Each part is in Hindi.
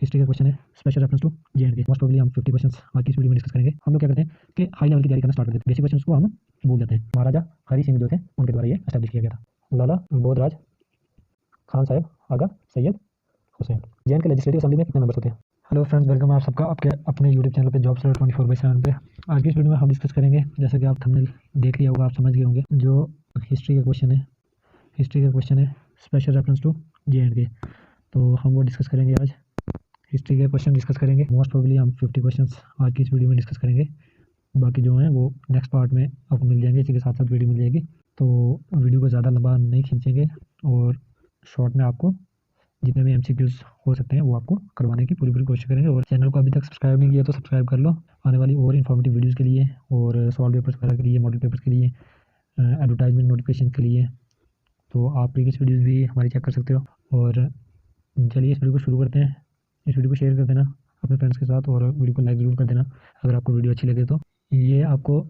हिस्ट्री का क्वेश्चन है, special reference to J&K। Most probably हम 50 क्वेश्चन आज की इस वीडियो में डिस्कस करेंगे। हम लोग क्या करते हैं कि हाई लेवल की तैयारी करना स्टार्ट कर देते हैं, बेसिक क्वेश्चन को हम भूल जाते हैं। महाराजा हरि सिंह जो थे उनके द्वारा ये एस्टैब्लिश किया गया था। लाला Bodhraj, Khan Sahab, Aga Syed Hussain. J&K legislative assembly में कितने मेंबर्स होते हैं? हेलो फ्रेंड्स, वेलकम है आप सबका आपके अपने यूट्यूब चैनल पे जॉब सर्वर 24/7 पे। आज की इस वीडियो में हम डिस्कस करेंगे, जैसा कि आप थंबनेल देख लिया होगा, आप समझ गए होंगे, जो हिस्ट्री का क्वेश्चन है। हिस्ट्री का क्वेश्चन है, स्पेशल रेफरेंस टू J&K। तो हम वो डिस्कस करेंगे आज। हिस्ट्री के क्वेश्चन डिस्कस करेंगे। मोस्ट प्रोबेबली हम 50 क्वेश्चंस आज की इस वीडियो में डिस्कस करेंगे। बाकी जो हैं वो नेक्स्ट पार्ट में आपको मिल जाएंगे, इसी के साथ साथ वीडियो मिल जाएगी। तो वीडियो को ज़्यादा लंबा नहीं खींचेंगे और शॉर्ट में आपको जितने भी MCQs हो सकते हैं वो आपको करवाने की पूरी कोशिश करेंगे। और चैनल को अभी तक सब्सक्राइब नहीं किया तो सब्सक्राइब कर लो आने वाली और इन्फॉर्मेटिव वीडियोज़ के लिए, और सॉल्व पेपर्स वगैरह के लिए, मॉडल पेपर्स के लिए, एडवर्टाइजमेंट नोटिफिकेशन के लिए। तो आप प्रीवियस वीडियोज़ भी हमारी चेक कर सकते हो। और चलिए इस वीडियो को शुरू करते हैं। इस वीडियो को शेयर कर देना अपने फ्रेंड्स के साथ और वीडियो को लाइक ज़रूर कर देना अगर आपको वीडियो अच्छी लगे तो। ये आपको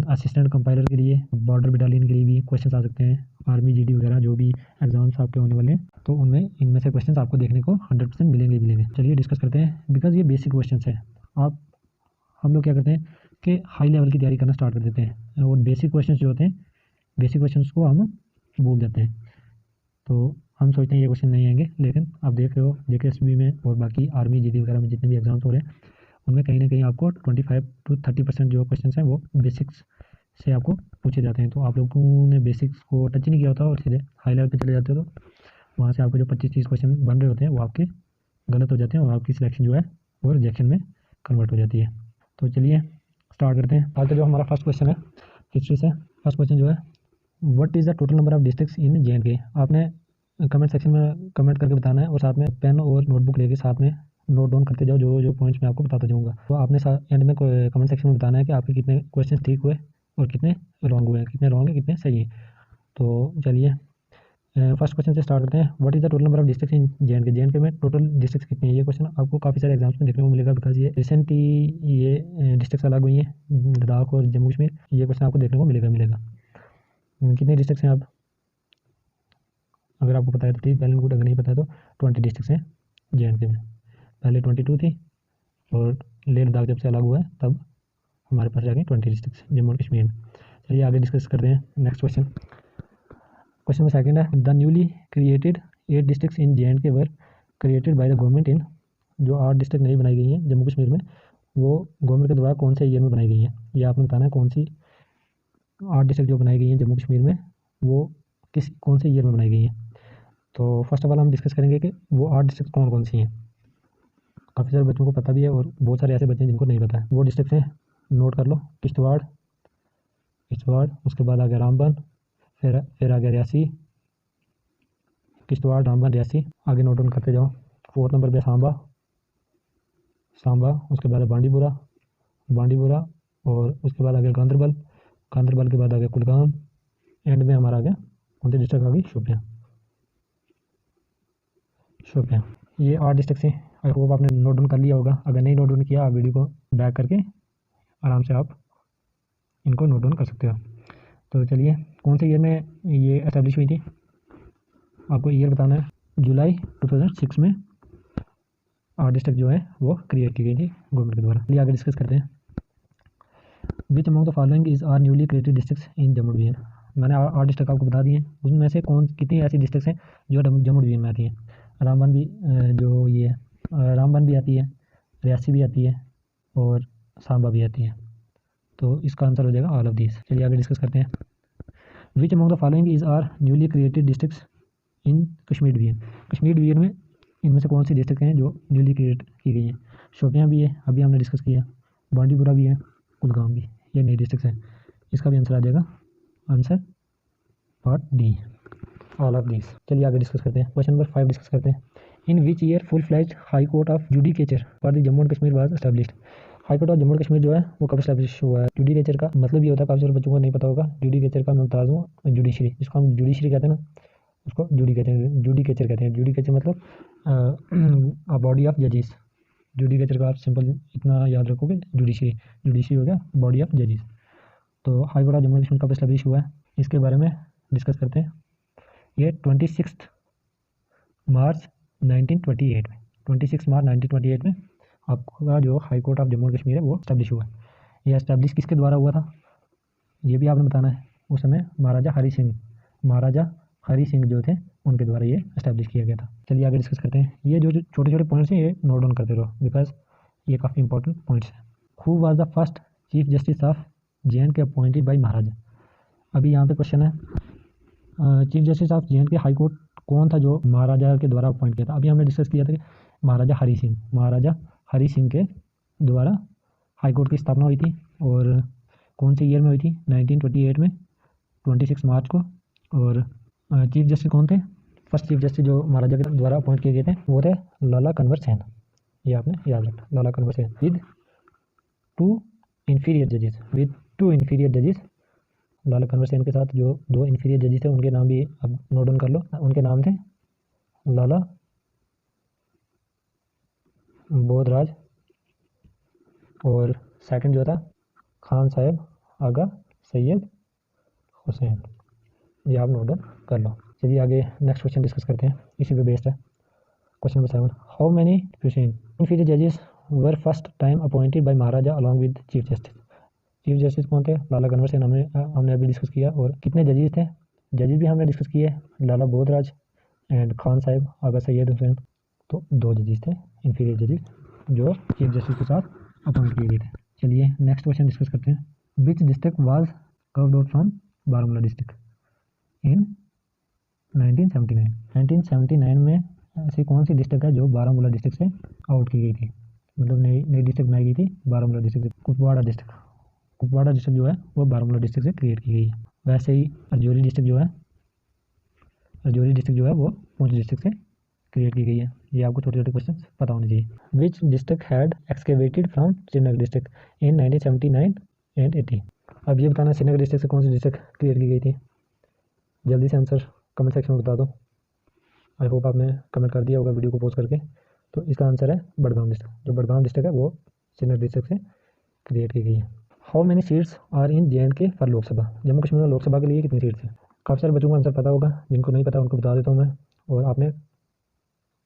असिस्टेंट कंपाइलर के लिए, बॉर्डर बटालियन के लिए भी क्वेश्चन आ सकते हैं, आर्मी GD वगैरह जो भी एग्जाम्स आपके होने वाले हैं, तो उनमें इनमें से क्वेश्चन आपको देखने को 100% मिलेंगे। चलिए डिस्कस करते हैं। बिकॉज ये बेसिक क्वेश्चन है, हम लोग क्या करते हैं कि हाई लेवल की तैयारी करना स्टार्ट कर देते हैं और बेसिक क्वेश्चन जो होते हैं, बेसिक क्वेश्चन को हम भूल जाते हैं। तो हम सोचते हैं ये क्वेश्चन नहीं आएंगे, लेकिन आप देख रहे हो JKSB में और बाकी आर्मी GD वगैरह में जितने भी एग्जाम्स हो रहे हैं उनमें कहीं ना कहीं आपको 25 to 30% जो क्वेश्चन हैं वो बेसिक्स से आपको पूछे जाते हैं। तो आप लोगों ने बेसिक्स को टच ही नहीं किया होता और सीधे हाई लेवल पे चले जाते हो, तो वहाँ से आपको जो 25-30 क्वेश्चन बन रहे होते हैं वो आपके गलत हो जाते हैं और आपकी सिलेक्शन जो है वो रिजेक्शन में कन्वर्ट हो जाती है। तो चलिए स्टार्ट करते हैं। आज का जो हमारा फर्स्ट क्वेश्चन है हिस्ट्री से, फर्स्ट क्वेश्चन जो है, what is the total number of districts in J&K। आपने कमेंट सेक्शन में कमेंट करके बताना है और साथ में पेन और नोटबुक लेके साथ में नोट डाउन करते जाओ जो जो पॉइंट्स मैं आपको बताता जाऊँगा। तो आपने एंड में कमेंट सेक्शन में बताना है कि आपके कितने क्वेश्चन ठीक हुए और कितने रॉन्ग हुए हैं, कितने रॉन्ग है कितने सही हैं। तो चलिए फर्स्ट क्वेश्चन से स्टार्ट करते हैं। What is the total number of districts in J&K में टोटल डिस्ट्रिक्ट्स कितनी है। ये क्वेश्चन आपको काफ़ी सारे एग्जाम्स में देखने को मिलेगा, बिकॉज ये रिसेंटली ये डिस्ट्रिक्ट्स अलग हुई हैं, लद्दाख और जम्मू कश्मीर। ये क्वेश्चन आपको देखने को मिलेगा। कितने डिस्ट्रिक्ट्स हैं आप अगर आपको पता है तो ठीक, बैलेंस गुड, अगर नहीं पता है तो 20 डिस्ट्रिक्ट्स हैं J&K में। पहले 22 थी और लेह लद्दाख जब से अलग हुआ है तब हमारे पास जाके 20 डिस्ट्रिक्ट्स जम्मू और कश्मीर में। चलिए आगे डिस्कस करते हैं नेक्स्ट क्वेश्चन। क्वेश्चन में सेकंड है, the newly created 8 districts in J&K were created by the government in. जो 8 डिस्ट्रिक्ट नई बनाई गई हैं जम्मू कश्मीर में, वो गवर्नमेंट के द्वारा कौन से ईयर में बनाई गई हैं। ये आपने बताना है कौन सी 8 डिस्ट्रिक्ट जो बनाई गई हैं जम्मू कश्मीर में वो कौन से ईयर में बनाई गई हैं। तो फर्स्ट ऑफ ऑल हम डिस्कस करेंगे कि वो 8 डिस्ट्रिक्ट कौन कौन सी हैं। काफ़ी सारे बच्चों को पता भी है और बहुत सारे ऐसे बच्चे हैं जिनको नहीं पता है। वो डिस्ट्रिक्ट हैं, नोट कर लो, किश्तवाड़, उसके बाद आ गया रामबन, फिर आ गया रियासी, किश्तवाड़, रामबन, रियासी, आगे नोट डाउन करते जाओ। 4th नंबर पे सांबा, उसके बाद है बांडीपुरा, और उसके बाद आ गया गांदरबल के बाद आ गया कुलगाम, एंड में हमारा आ गया कौन सी डिस्ट्रिक्ट आ गई, शोपियाँ। ये 8 डिस्ट्रिक्ट हैं। आई होप आपने नोट डाउन कर लिया होगा। अगर नहीं नोट डाउन किया, आप वीडियो को बैक करके आराम से आप इनको नोट डाउन कर सकते हो। तो चलिए, कौन से ईयर में ये एस्टेब्लिश हुई थी, आपको ईयर बताना है। जुलाई 2006 में 8 डिस्ट्रिक्ट जो है वो क्रिएट की गई थी गवर्नमेंट के द्वारा। चलिए आगे डिस्कस करते हैं। Which among the following is are newly created districts in Jammu division. मैंने 8 डिस्ट्रिक्ट आपको बता दिए, उसमें से कितनी ऐसी डिस्ट्रिक्ट्स हैं जो जम्मू डिवीजन में आती हैं। रामबन भी जो ये रामबन भी आती है, रियासी भी आती है और सांबा भी आती है। तो इसका आंसर हो जाएगा ऑल ऑफ दिस। चलिए आगे डिस्कस करते हैं। Which among the following is are newly created districts in Kashmir division में इनमें से कौन सी डिस्ट्रिक्ट हैं जो न्यूली क्रिएट की गई हैं। शोपियाँ भी है, अभी हमने डिस्कस किया, बांडीपुरा भी है, कुलगाम भी, ये नई डिस्ट्रिक्ट हैं। इसका भी आंसर आ जाएगा, answer part D, all of this. चलिए आगे डिस्कस करते हैं। क्वेश्चन नंबर 5 डिस्कस करते हैं। In which year full fledged high court of judicature for the Jammu and Kashmir was established. High court of Jammu and Kashmir जो है वो कब एस्टैब्लिश हुआ है। जुडिकेचर का मतलब ये होता है, काफ़ी सारे बच्चों को नहीं पता होगा। जुडिकेचर का मैं बता दूँ, जुडिशरी, जिसको हम जुडिशरी कहते हैं ना, उसको जुडिकेचर कहते हैं। जुडिकेचर मतलब अ बॉडी ऑफ जजेस। जुडिकेचर का आप सिंपल इतना याद रखोगे, जुडिशरी हो गया बॉडी ऑफ जजेस। तो high court of Jammu and Kashmir कब एस्टैब्लिश हुआ है, इसके बारे में डिस्कस करते हैं। ये 26 मार्च 1928 में 26 मार्च 1928 में आपका जो high court of Jammu and Kashmir है वो इस्टेब्लिश हुआ है। ये इस्टेब्लिश किसके द्वारा हुआ था ये भी आपने बताना है। उस समय महाराजा हरी सिंह जो थे उनके द्वारा ये इस्टेब्लिश किया गया था। चलिए आगे डिस्कस करते हैं। ये जो छोटे छोटे पॉइंट्स हैं ये नोट डाउन करते रहो बिकॉज ये काफ़ी इंपॉर्टेंट पॉइंट्स हैं। Who was the first chief justice of JNK appointed by Maharaja. अभी यहाँ पे क्वेश्चन है chief justice of JNK high court कौन था जो महाराजा के द्वारा अपॉइंट किया था। अभी हमने डिस्कस किया था कि महाराजा हरी सिंह के द्वारा हाई कोर्ट की स्थापना हुई थी और कौन से ईयर में हुई थी 1928 में 26 मार्च को। और चीफ जस्टिस कौन थे, फर्स्ट चीफ जस्टिस जो महाराजा के द्वारा अपॉइंट किए गए थे वो थे लाला कंवर सेन। ये आपने याद रखना, Lala Kanwar Sen with two inferior जजेस। लाला कंवर सेन के साथ जो 2 इन्फीरियर जजेस थे उनके नाम भी अब नोट डाउन कर लो। उनके नाम थे लाला बोधराज और सेकंड जो था खान साहब आगा सैयद हुसैन। ये आप नोट डाउन कर लो। चलिए आगे नेक्स्ट क्वेश्चन डिस्कस करते हैं, इसी पे बेस्ड है। Question number 7, how many inferior जजेस were first time appointed by Maharaja along with chief justice. Chief justice कौन थे, लाला कंवर सेन हमने अभी डिस्कस किया। और कितने जजेस थे, जजेस भी हमने डिस्कस किए, लाला बोधराज एंड खान साहब आगा सैयद हुसैन। तो 2 जजेस थे इन्फीरियर जजेस जो चीफ जस्टिस के साथ अपॉइंट किए गए थे। चलिए नेक्स्ट क्वेश्चन डिस्कस करते हैं। Which district was curved out from Baramulla district in 1979 में ऐसी कौन सी डिस्ट्रिक्ट है जो बारामूला डिस्ट्रिक्ट से आउट की गई थी, मतलब नई डिस्ट्रिक्ट बनाई गई थी बारामूला डिस्ट्रिक्ट से। कुपवाड़ा डिस्ट्रिक्ट जो है वो बारामूला डिस्ट्रिक्ट से क्रिएट की गई है। वैसे ही राजौरी डिस्ट्रिक्ट जो है वो पुंछ डिस्ट्रिक्ट से क्रिएट की गई है। ये आपको छोटे छोटे क्वेश्चन पता होने चाहिए। Which district had excavated from Srinagar district in 1979 and 80। अब ये बताना श्रीनगर डिस्ट्रिक्ट से कौन सी डिस्ट्रिक्ट क्रिएट की गई थी, जल्दी से आंसर कमेंट सेक्शन में बता दो। आई होप आपने कमेंट कर दिया होगा वीडियो को पॉज करके। तो इसका आंसर है बड़गाम डिस्ट्रिक्ट। जो बड़गाम डिस्ट्रिक्ट है वो श्रीनगर डिस्ट्रिक्ट से क्रिएट की गई है। How many seats are in JNK for Lok Sabha. Jammu Kashmir में लोकसभा के लिए कितनी सीट्स हैं। काफ़ी सारे बच्चों को आंसर पता होगा, जिनको नहीं पता उनको बता देता हूँ मैं। और आपने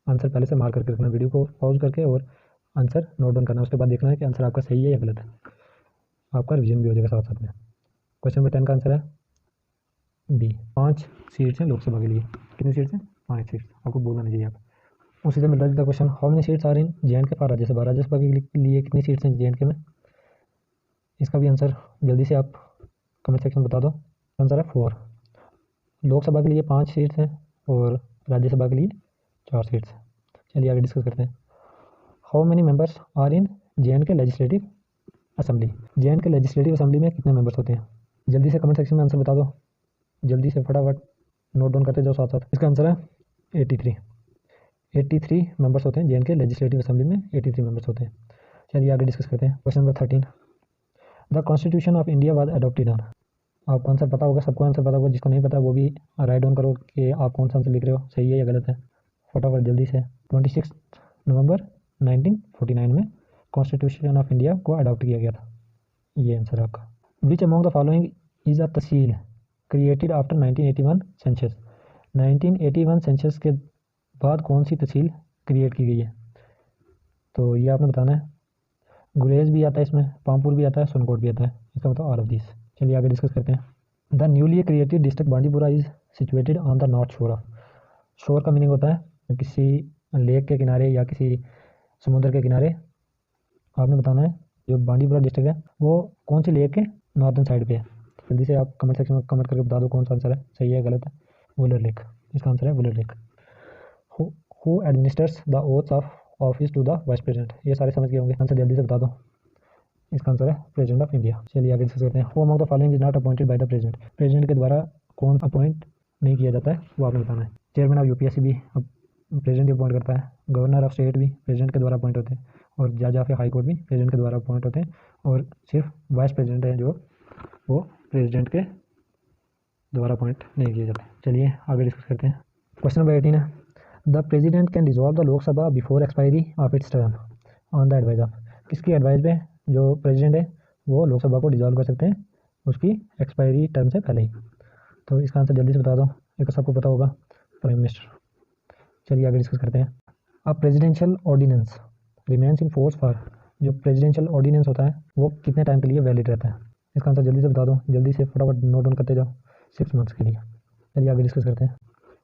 आंसर पहले से मार्क करके रखना, वीडियो को पॉज करके और आंसर नोट डाउन करना। उसके बाद देखना है कि आंसर आपका सही है या गलत है, आपका रिविजन भी हो जाएगा साथ साथ में। क्वेश्चन नंबर 10 का आंसर है बी, 5 सीट्स हैं लोकसभा के लिए। कितनी सीट्स हैं, 5 सीट्स, आपको बोलना नहीं चाहिए आप। उसी से मिलता जुलता question, how many seats are in JNK for Rajya Sabha. Rajya Sabha के लिए कितनी सीट्स हैं JNK में। इसका भी आंसर जल्दी से आप कमेंट सेक्शन में बता दो। आंसर है 4। लोकसभा के लिए 5 सीट्स हैं और राज्यसभा के लिए 4 सीट्स हैं। चलिए आगे डिस्कस करते हैं। How many members are in JNK legislative assembly. JNK legislative assembly में कितने मेंबर्स होते हैं, जल्दी से कमेंट सेक्शन में आंसर बता दो। जल्दी से फटाफट नोट डाउन करते जाओ साथ साथ। इसका आंसर है 83 मेंबर्स होते हैं JNK लेजिस्लेटिव असेंबली में, 83 मेंबर्स होते हैं। चलिए आगे डिस्कस करते हैं। Question number 13, the constitution of India was adopted on. आपको आंसर पता होगा, सबको आंसर पता होगा, जिसको नहीं पता वो भी राइट डाउन करो कि आप कौन सा आंसर लिख रहे हो, सही है या गलत है, फटाफट जल्दी से। 26 नवंबर 1949 में कॉन्स्टिट्यूशन ऑफ इंडिया को अडॉप्ट किया गया था। ये आंसर आपका। Which among the following is a tehsil created after 1981 census. 1981 census के बाद कौन सी तहसील क्रिएट की गई है, तो ये आपने बताना है। गुरेज भी आता है इसमें, पामपुर भी आता है, सुनकोट भी आता है, इसका मतलब ऑल ऑफ दिस। चलिए आगे डिस्कस करते हैं। The newly created district Bandipora is situated on the north शोर ऑफ। शोर का मीनिंग होता है किसी लेक के किनारे या किसी समुद्र के किनारे। आपने बताना है जो बांडीपुरा डिस्ट्रिक्ट है वो कौन सी लेक के नॉर्थन साइड पे है। जल्दी से आप कमेंट सेक्शन में कमेंट करके बता दो कौन सा आंसर है, सही है गलत है। वुलर लेक, इसका आंसर है Wular lake. Who administers the oath of office to the vice president. ये सारे समझ गए होंगे, आंसर जल्दी से बता दो। इसका आंसर है प्रेसिडेंट ऑफ इंडिया। चलिए आगे डिस्कस करते हैं। Who among the following is not appointed by the president. President के द्वारा कौन अपॉइंट नहीं किया जाता है वो आपने बताना है। चेयरमैन ऑफ UPSC भी अब प्रेसिडेंट ही अपॉइंट करता है, गवर्नर ऑफ स्टेट भी प्रेसिडेंट के द्वारा अपॉइंट होते हैं, और जज ऑफ हाई कोर्ट भी प्रेसिडेंट के द्वारा अपॉइंट होते हैं, और सिर्फ वाइस प्रेसिडेंट है जो वो प्रेसिडेंट के द्वारा अपॉइंट नहीं किए जाते। चलिए आगे डिस्कस करते हैं। क्वेश्चन नंबर 18 है, the president can dissolve the Lok Sabha before expiry of its term on the advice of. किसकी एडवाइस पे जो प्रेसिडेंट है वो लोकसभा को डिसॉल्व कर सकते हैं उसकी एक्सपायरी टर्म से पहले ही। तो इसका आंसर जल्दी से बता दो, एक सबको पता होगा, प्राइम मिनिस्टर। चलिए आगे डिस्कस करते हैं। A presidential ordinance remains in force for, जो प्रेसिडेंशियल ऑर्डिनेंस होता है वो कितने टाइम के लिए वैलिड रहता है? इसका आंसर जल्दी से बता दो, जल्दी से फटाफट नोट डाउन करते जाओ। 6 मंथ्स के लिए। चलिए आगे डिस्कस करते हैं।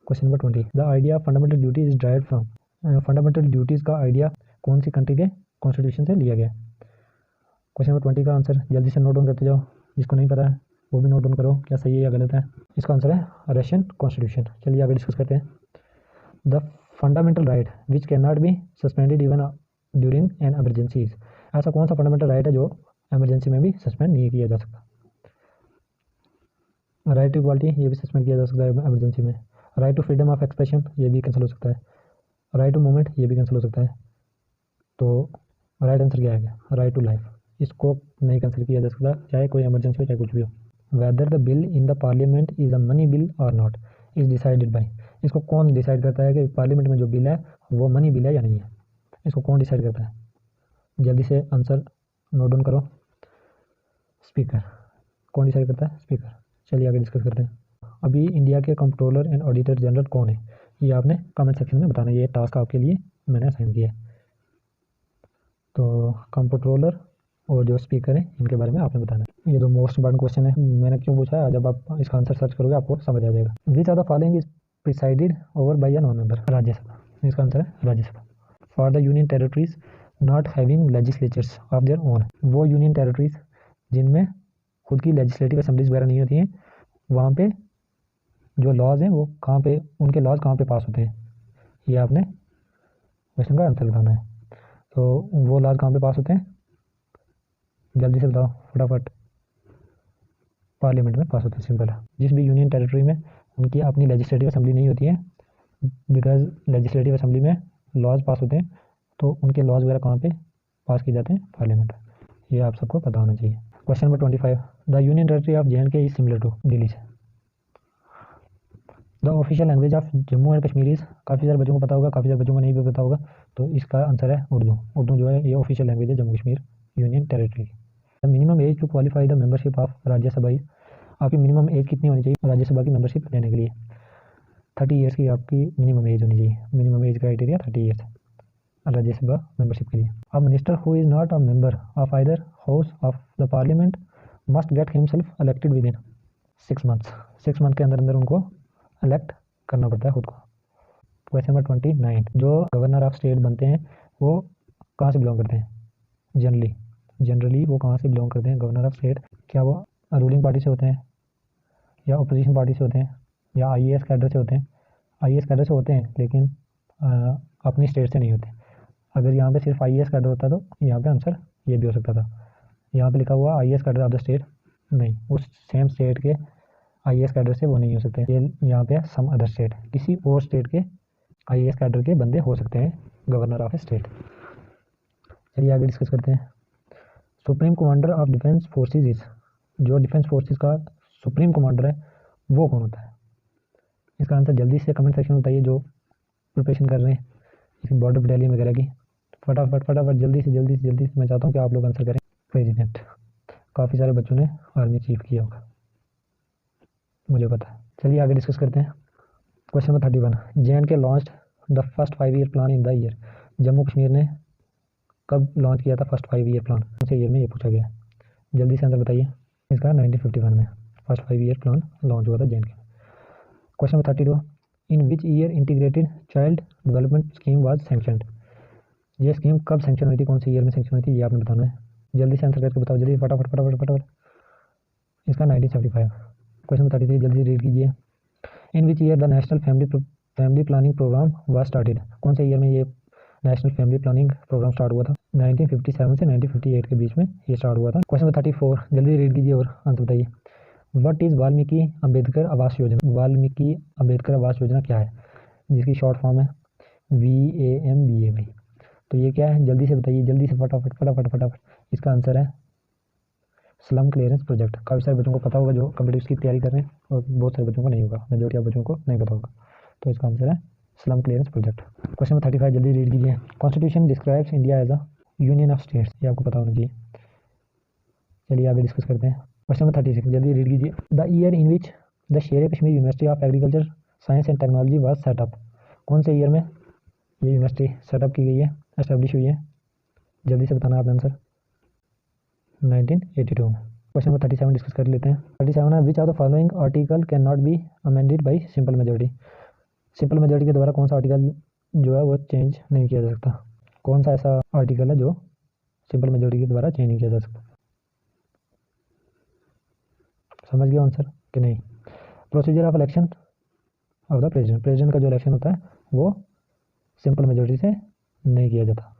Question number 20, the idea of fundamental duty is derived from, fundamental duties का आइडिया कौन सी कंट्री के कॉन्स्टिट्यूशन से लिया गया? क्वेश्चन नंबर 20 का आंसर जल्दी से नोट डाउन करते जाओ, जिसको नहीं पता है वो भी नोट डाउन करो, क्या सही है या गलत है। इसका आंसर है रशियन कॉन्स्टिट्यूशन। चलिए आगे डिस्कस करते हैं। The fundamental right which can not be suspended even during an emergencies, ऐसा कौन सा फंडामेंटल राइट है जो एमरजेंसी में भी सस्पेंड नहीं किया जा सकता? राइट टू इक्वालिटी, ये भी सस्पेंड किया जा सकता है एमरजेंसी में। Right to freedom of expression, ये भी कैंसिल हो सकता है। राइट टू मूवमेंट, ये भी कैंसिल हो सकता है। तो राइट आंसर क्या है? राइट टू लाइफ, इसको नहीं कैंसिल किया जा सकता, चाहे कोई इमरजेंसी हो चाहे कुछ भी हो। Whether the bill in the parliament is a money bill और नॉट इज डिसाइडेड बाई, इसको कौन डिसाइड करता है कि पार्लियामेंट में जो बिल है वो मनी बिल है या नहीं है? इसको कौन डिसाइड करता है? जल्दी से आंसर नोट डाउन करो। स्पीकर। कौन डिसाइड करता है? स्पीकर। चलिए आगे डिस्कस करते हैं। अभी इंडिया के कंट्रोलर एंड ऑडिटर जनरल कौन है, ये आपने कमेंट सेक्शन में बताना है, ये टास्क आपके लिए मैंने असाइन किया है। तो कंट्रोलर और जो स्पीकर है इनके बारे में आपने बताना है। ये दो मोस्ट इंपॉर्टेंट क्वेश्चन है, मैंने क्यों पूछा है, जब आप इसका आंसर सर्च करोगे आपको समझ आ जाएगा। Which are the following is presided over by a non member, Rajya Sabha, इसका आंसर है Rajya Sabha. For the union territories not having legislatures of their own, वो यूनियन टेरिटरीज जिनमें खुद की लेजिस्लेटिव असेंबलीज वगैरह नहीं होती हैं, वहाँ पे जो लॉज हैं वो कहाँ पे, उनके लॉज कहाँ पे पास होते हैं, ये आपने क्वेश्चन का आंसर बताना है। तो वो लॉज कहाँ पे पास होते हैं, जल्दी से बताओ फटाफट। पार्लियामेंट में पास होते हैं, सिंपल है। जिस भी यूनियन टेरिटरी में उनकी अपनी लेजिस्लेटिव असेंबली नहीं होती है, बिकॉज लेजिस्लेटिव असेंबली में लॉज पास होते हैं, तो उनके लॉज वगैरह कहाँ पे पास किए जाते हैं? पार्लियामेंट। ये आप सबको पता होना चाहिए। Question number 25, the union territory of JNK is similar to, Delhi से। The official language of Jammu and Kashmir is, काफ़ी सारे बच्चों को पता होगा, काफ़ी सारे बच्चों को नहीं भी पता होगा, तो इसका आंसर है उर्दू। उर्दू जो है ये ऑफिशियल लैंग्वेज है जम्मू कश्मीर यूनियन टेरिटरी की। The minimum age to qualify the membership of Rajya Sabha, आपकी मिनिमम एज कितनी होनी चाहिए राज्यसभा की मेंबरशिप लेने के लिए? 30 ईयर्स की आपकी मिनिमम एज होनी चाहिए। Minimum age criteria 30 years Rajya Sabha membership के लिए। A minister who is not a member of either house of the parliament must get himself elected with in 6 months, 6 month के अंदर अंदर उनको इलेक्ट करना पड़ता है खुद को। क्वेश्चन नंबर 29, जो गवर्नर ऑफ स्टेट बनते हैं वो कहाँ से बिलोंग करते हैं? जनरली वो कहाँ से बिलोंग करते हैं गवर्नर ऑफ स्टेट? क्या वो रूलिंग पार्टी से होते हैं, या अपोजिशन पार्टी से होते हैं, या IAS कैडर से होते हैं? IAS कैडर से होते हैं, लेकिन अपनी स्टेट से नहीं होते। अगर यहाँ पे सिर्फ IAS कैडर होता तो यहाँ पे आंसर ये भी हो सकता था। यहाँ पे लिखा हुआ IAS cadre of the state, नहीं, उस सेम स्टेट के IAS कैडर से वो नहीं हो सकते। ये यहाँ पे सम अदर स्टेट, किसी और स्टेट के IAS कैडर के बंदे हो सकते हैं गवर्नर ऑफ ए स्टेट। चलिए आगे डिस्कस करते हैं। Supreme commander of defence forces is, जो डिफेंस फोर्सेज का सुप्रीम कमांडर है वो कौन होता है? इसका आंसर जल्दी से कमेंट सेक्शन में बताइए, जो प्रिपरेशन कर रहे हैं इसकी बॉर्डर बटालियन वगैरह की। फटाफट जल्दी से मैं चाहता हूँ कि आप लोग आंसर करें। प्रेसिडेंट। काफ़ी सारे बच्चों ने आर्मी चीफ किया होगा, मुझे पता है। चलिए आगे डिस्कस करते हैं। Question number 31, JNK launched the first 5 year plan in the year, Jammu Kashmir ने कब लॉन्च किया था फर्स्ट 5 ईयर प्लान? कौन से ईयर में ये पूछा गया है? जल्दी से आंसर बताइए। इसका 1951 में फर्स्ट 5 ईयर प्लान लॉन्च हुआ था JNK में। Question number 32, in which year integrated child development scheme was sanctioned, ये स्कीम कब सैंक्शन हुई थी, कौन सी ईयर में सैंक्शन हुई थी, ये आपने बताना है। जल्दी से आंसर करके बताओ, जल्दी फटाफट। इसका 1975। क्वेश्चन नंबर 33, जल्दी रीड कीजिए। In which year the national family planning programme was started, कौन से ईयर में ये national family planning programme start हुआ था? 1957 से 1958 के बीच में ये स्टार्ट हुआ था। क्वेश्चन नंबर 34, जल्दी रीड कीजिए और आंसर बताइए। व्हाट इज़ वाल्मीकि अम्बेडकर आवास योजना, वाल्मीकि अम्बेडकर आवास योजना क्या है, जिसकी शॉर्ट फॉर्म है VAMBAY? तो ये क्या है, जल्दी से बताइए, जल्दी से फटाफट। इसका आंसर है स्लम क्लियरेंस प्रोजेक्ट। काफ़ी सारे बच्चों को पता होगा जो कम्पिटिटिव की तैयारी कर रहे हैं, और बहुत सारे बच्चों को नहीं होगा, मेजोरिटी ऑफ बच्चों को नहीं पता होगा। तो इसका आंसर है slum clearance project. Question number 35, जल्दी रीड कीजिए। Constitution describes India as a union of states, ये आपको पता होना चाहिए। चलिए आगे डिस्कस करते हैं। क्वेश्चन नंबर 36, जल्दी रीड कीजिए। The year in which the Sher Kashmir university of agriculture science and technology was set up, कौन से ईयर में ये यूनिवर्सिटी सेटअप की गई है, एस्टेब्लिश हुई है? जल्दी से बताना आप आंसर। 1982 में। क्वेश्चन नंबर 37 डिस्कस कर लेते हैं। 37 है, which of the following article can not be amended by simple majority. Simple majority के द्वारा कौन सा आर्टिकल जो है वो चेंज नहीं किया जा सकता? कौन सा ऐसा आर्टिकल है जो सिंपल मेजोरिटी के द्वारा चेंज नहीं किया जा सकता? समझ गया आंसर कि नहीं? Procedure of election of the president, president का जो इलेक्शन होता है वो सिंपल मेजोरिटी से नहीं किया जाता।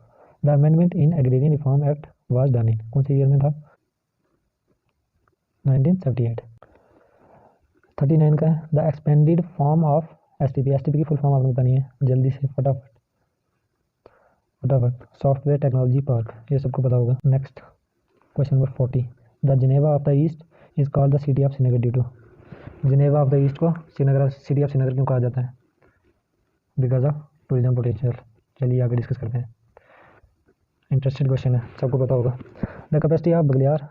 The amendment in agrarian reform act was done in, कौन से ईयर में था? 1978। 39 का है, the expanded form of STP, STP की फुल फॉर्म आपने बतानी है, जल्दी से फटाफट फटाफट। सॉफ्टवेयर टेक्नोलॉजी पार्क, ये सबको पता होगा। Next question number 40, the Geneva of the east is called the city of Srinagar due to. Geneva of the east को श्रीनगर, सिटी ऑफ श्रीनगर क्यों कहा जाता है? Because of tourism potential. चलिए आगे डिस्कस करते हैं, इंटरेस्टेड क्वेश्चन है, सबको पता होगा। The capacity of Baglihar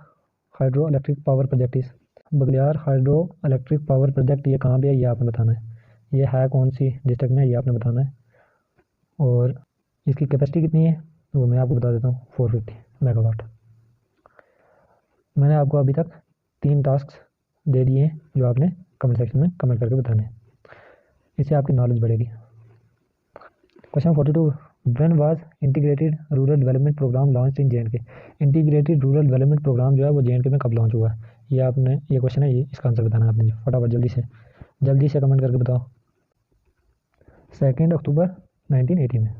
hydro electric power project is, Baglihar hydro electric power project ये कहाँ पे है, ये आपने बताना है। ये है कौन सी डिस्ट्रिक्ट में, ये आपने बताना है। और इसकी कैपेसिटी कितनी है वो मैं आपको बता देता हूँ, 450 मेगावाट। मैंने आपको अभी तक 3 टास्क दे दिए हैं जो आपने कमेंट सेक्शन में कमेंट करके बताने हैं, इससे आपकी नॉलेज बढ़ेगी। Question 42, when was integrated rural development programme launch in J and K. Integrated rural development programme जो है वो जे.एंड.के में कब लॉन्च हुआ है? ये आपने, ये क्वेश्चन है, ये इसका आंसर बताना है आपने। फटाफट जल्दी से कमेंट करके बताओ। 2 अक्टूबर 1980 में।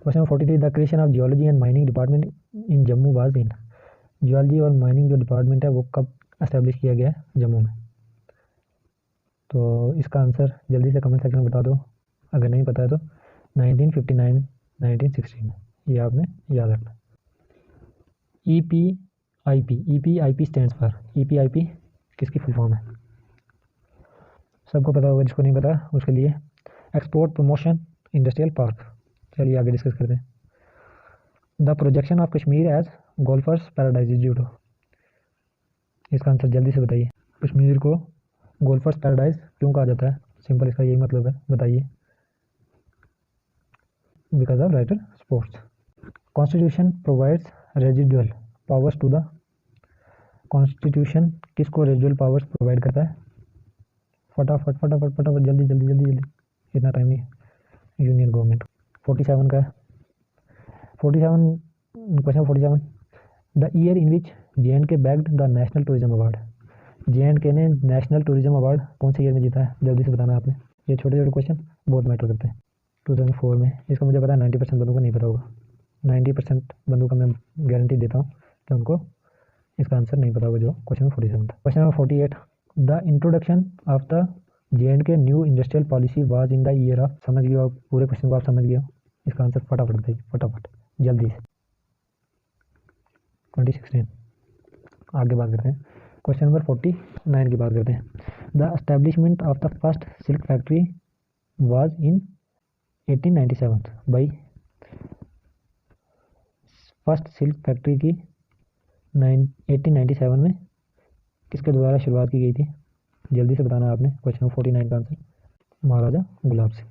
Question 43, the creation of geology and mining department in Jammu was in. Geology और माइनिंग जो डिपार्टमेंट है वो कब एस्टेब्लिश किया गया है? जम्मू में। तो इसका आंसर जल्दी से कमेंट सेक्शन में बता दो, अगर नहीं पता है तो। 1959, 1960 में, ये आपने याद रखना। EPIP, EPIP stands for, EPIP किसकी फुल फॉर्म है? सबको पता होगा, जिसको नहीं पता उसके लिए एक्सपोर्ट प्रमोशन इंडस्ट्रियल पार्क। चलिए आगे डिस्कस करते हैं। The projection of Kashmir as golfers paradise due to, इसका आंसर जल्दी से बताइए। कश्मीर को गोल्फर्स पैराडाइज क्यों कहा जाता है? सिंपल इसका यही मतलब है, बताइए। Because of writer sports. Constitution provides residual powers to the, constitution किसको रेजिडुअल पावर्स प्रोवाइड करता है? फटाफट फटाफट फटाफट, जल्दी, इतना टाइम नहीं, यूनियन गवर्नमेंट। 47 का है, 47 question 47, the year in which J&K bagged the national tourism award. J&K ने नेशनल टूरिज्म अवार्ड कौन से ईयर में जीता है? जल्दी से बताना आपने। ये छोटे छोटे क्वेश्चन बहुत मैटर करते हैं। 2004 में। इसका मुझे पता है 90% बंदों को नहीं पता होगा, 90% बंदों का मैं गारंटी देता हूँ कि उनको इसका आंसर नहीं पता होगा जो क्वेश्चन 47 था। Question number 48, the introduction of the J&K new industrial policy was in the year of. समझ गए हो पूरे क्वेश्चन को, आप समझ गए हो। इसका आंसर फटाफट बताइए, फटाफट जल्दी से। 2016। आगे बात करते हैं, क्वेश्चन नंबर 49 की बात करते हैं। The establishment of the first silk factory was in 1897 by. First silk factory की 1897 में किसके द्वारा शुरुआत की गई थी? जल्दी से बताना आपने। क्वेश्चन 49 का आंसर महाराजा गुलाब सिंह।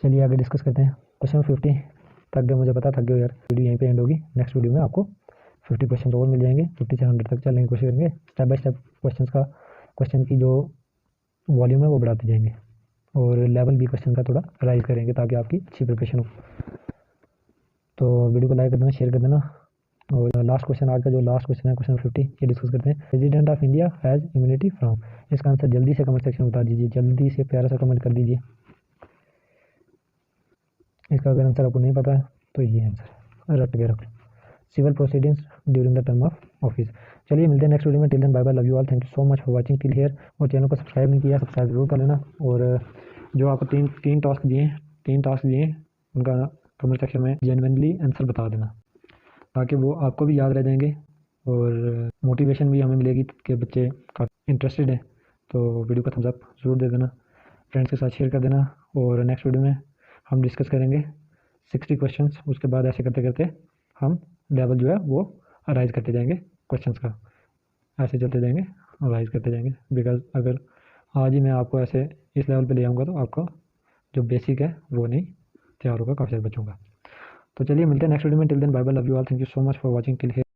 चलिए आगे डिस्कस करते हैं। क्वेश्चन 50, थक गए, मुझे पता थक गए यार। वीडियो यहीं पे एंड होगी, नेक्स्ट वीडियो में आपको 50 क्वेश्चन और मिल जाएंगे। 50 से 100 तक चलने की कोशिश करेंगे, स्टेप बाय स्टेप क्वेश्चन की जो वॉल्यूम है वो बढ़ाते जाएंगे और लेवल भी क्वेश्चन का थोड़ा राइज करेंगे ताकि आपकी अच्छी प्रिपरेशन हो। तो वीडियो को लाइक कर देना, शेयर कर देना। और लास्ट क्वेश्चन, आज का जो लास्ट क्वेश्चन है क्वेश्चन 50, ये डिस्कस करते हैं। President of India has immunity from. इसका आंसर जल्दी से कमेंट सेक्शन में बता दीजिए, जल्दी से प्यारा सा कमेंट कर दीजिए। इसका अगर आंसर आपको नहीं पता है तो ये आंसर रट के रख लो, civil proceedings during the term of office. चलिए मिलते हैं नेक्स्ट वीडियो में। Till then bye bye, love you all, thank you so much for watching till here. और चैनल को सब्सक्राइब नहीं किया, सब्सक्राइब जरूर कर लेना। और जो आपको तीन टास्क दिए उनका कमेंट सेक्शन में जेन्युइनली आंसर बता देना ताकि वो आपको भी याद रह जाएंगे और मोटिवेशन भी हमें मिलेगी कि बच्चे काफ़ी इंटरेस्टेड हैं। तो वीडियो को थम्स अप ज़रूर दे देना, फ्रेंड्स के साथ शेयर कर देना। और नेक्स्ट वीडियो में हम डिस्कस करेंगे 60 क्वेश्चंस। उसके बाद ऐसे करते करते हम लेवल जो है वो राइज करते जाएंगे क्वेश्चंस का, ऐसे चलते जाएंगे और राइज करते जाएंगे। बिकॉज अगर आज ही मैं आपको ऐसे इस लेवल पे ले आऊँगा तो आपका जो बेसिक है वो नहीं तैयार होगा, काफ़ी सारे बच्चों का। तो चलिए मिलते हैं नेक्स्ट वीडियो में। Till then bye bye, love you all, thank you so much for watching till here.